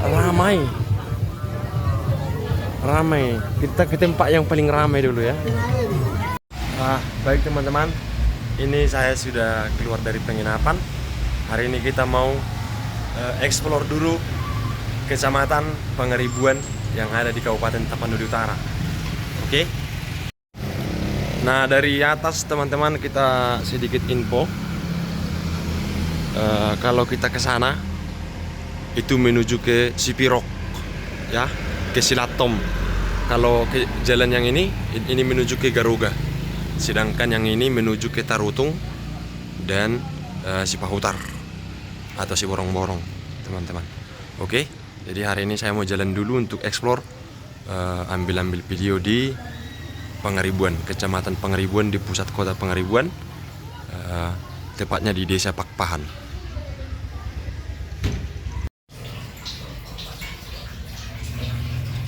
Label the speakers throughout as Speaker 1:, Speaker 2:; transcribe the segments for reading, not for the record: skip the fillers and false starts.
Speaker 1: Ramai. Ramai. Kita ke tempat yang paling ramai dulu ya. Baik teman-teman. Ini saya sudah keluar dari penginapan. Hari ini kita mau explore dulu Kecamatan Pangaribuan yang ada di Kabupaten Tapanuli Utara. Oke. Nah, dari atas teman-teman kita sedikit info. Kalau kita ke sana itu menuju ke Sipirok ya, ke Silatom. Kalau ke jalan yang ini menuju ke Garuga. Sedangkan yang ini menuju ke Tarutung dan Sipahutar atau Siborong-borong, teman-teman. Oke. Jadi hari ini saya mau jalan dulu untuk explore, ambil video di Pangaribuan, Kecamatan Pangaribuan, di pusat kota Pangaribuan, tepatnya di Desa Pakpahan.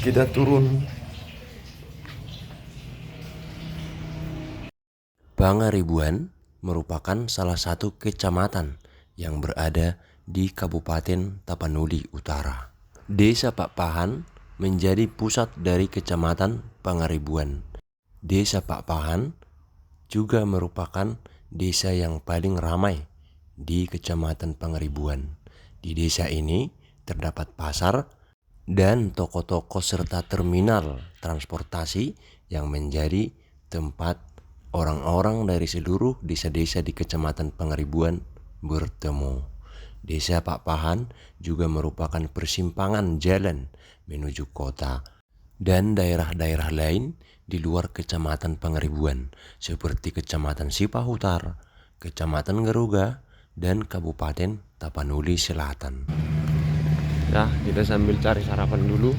Speaker 1: Kita turun.
Speaker 2: Pangaribuan merupakan salah satu kecamatan yang berada di Kabupaten Tapanuli Utara. Desa Pakpahan menjadi pusat dari Kecamatan Pangaribuan. Desa Pakpahan juga merupakan desa yang paling ramai di Kecamatan Pangaribuan. Di desa ini terdapat pasar dan toko-toko serta terminal transportasi yang menjadi tempat orang-orang dari seluruh desa-desa di Kecamatan Pangaribuan bertemu. Desa Pakpahan juga merupakan persimpangan jalan menuju kota dan daerah-daerah lain di luar Kecamatan Pangaribuan seperti Kecamatan Sipahutar, Kecamatan Garuga, dan Kabupaten Tapanuli Selatan.
Speaker 1: Ya, kita sambil cari sarapan dulu.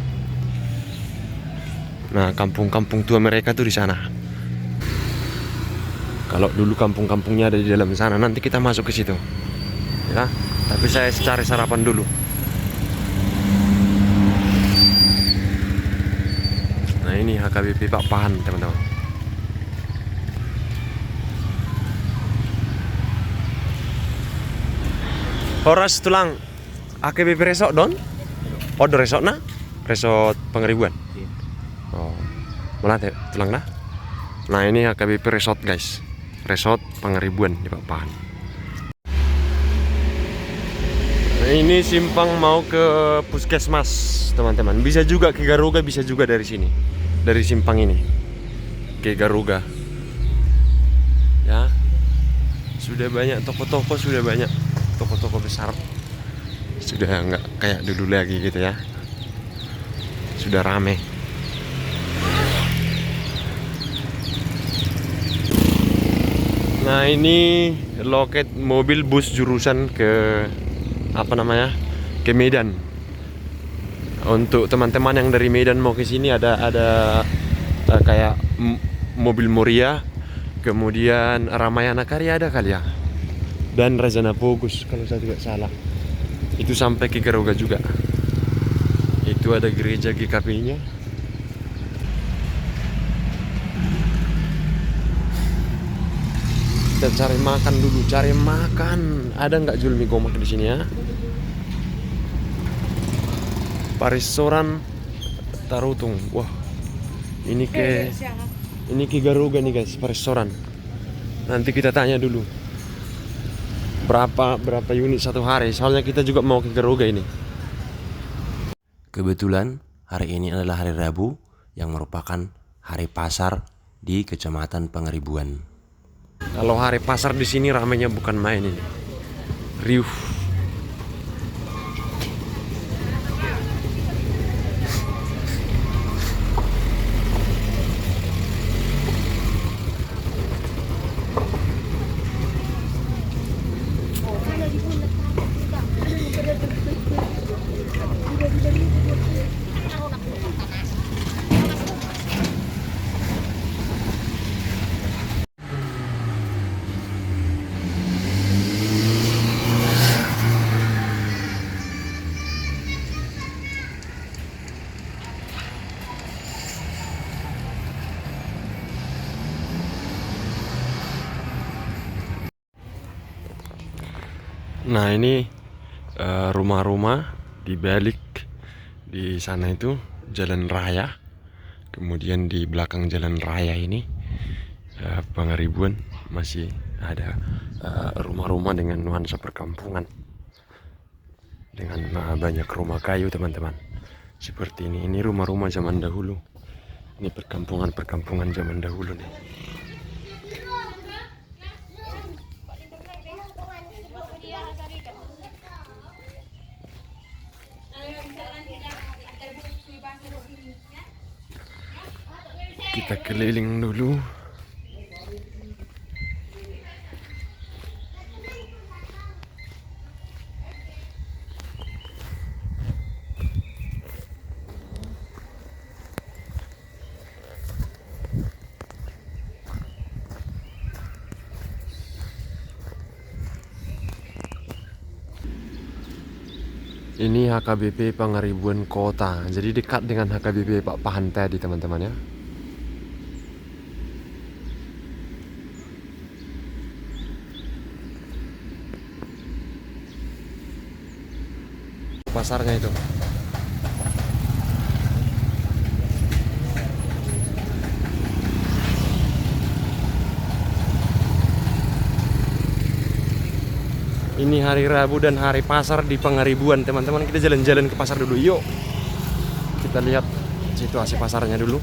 Speaker 1: Nah, kampung-kampung tua mereka tuh di sana. Kalau dulu kampung-kampungnya ada di dalam sana, nanti kita masuk ke situ. Ya, tapi saya cari sarapan dulu. Nah, ini HKBP Pakpahan, teman-teman. Horas tulang AKBP Resort don? Oh, do resort na? Resort Pangaribuan. Oh, malah tulang nah. Nah, ini HKBP Resort, guys. Resort Pangaribuan di Pakpahan. Nah, ini simpang mau ke Puskesmas, teman-teman. Bisa juga ke Garuga, bisa juga dari sini. Dari simpang ini ke Garuga. Ya. Sudah banyak toko-toko, sudah banyak toko-toko besar. Sudah nggak kayak dulu lagi gitu ya. Sudah rame. Nah, ini loket mobil bus jurusan ke ke Medan. Untuk teman-teman yang dari Medan mau ke sini ada kayak mobil Moria, kemudian Ramayana Karya ada kali ya, dan Razana Pogus kalau saya tidak salah. Itu sampai ke Garuga juga. Itu ada gereja GKP-nya. Kita cari makan dulu, cari makan. Ada nggak jual mie gomak di sini ya? Restoran Tarutung. Wah, ini ke Garuga nih guys, restoran. Nanti kita tanya dulu berapa unit satu hari. Soalnya kita juga mau ke Garuga ini.
Speaker 2: Kebetulan hari ini adalah hari Rabu yang merupakan hari pasar di Kecamatan Pangaribuan.
Speaker 1: Kalau hari pasar di sini ramainya bukan main ini. Riuh. Nah ini rumah-rumah di balik di sana itu jalan raya. Kemudian di belakang jalan raya ini Pangaribuan masih ada rumah-rumah dengan nuansa perkampungan dengan banyak rumah kayu teman-teman. Seperti ini rumah-rumah zaman dahulu. Ini perkampungan zaman dahulu nih. Kita keliling dulu. Ini HKBP Pangaribuan Kota. Jadi dekat dengan HKBP Pak Pahan tadi teman-teman ya. Pasarnya itu. Ini hari Rabu dan hari pasar di Pangaribuan teman-teman. Kita jalan-jalan ke pasar dulu yuk. Kita lihat situasi pasarnya dulu.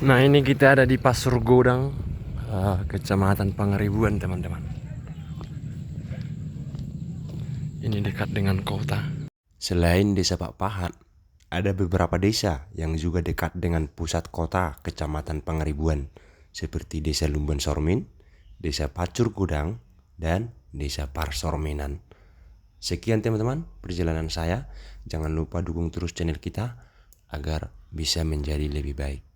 Speaker 1: Nah ini kita ada di Pasur Godang, Kecamatan Pangaribuan teman-teman. Ini dekat dengan kota.
Speaker 2: Selain desa Pak Pahat, ada beberapa desa yang juga dekat dengan pusat kota Kecamatan Pangaribuan, seperti Desa Lumban Sormin, Desa Pacur Godang, dan Desa Parsorminan. Sekian teman-teman perjalanan saya. Jangan lupa dukung terus channel kita agar bisa menjadi lebih baik.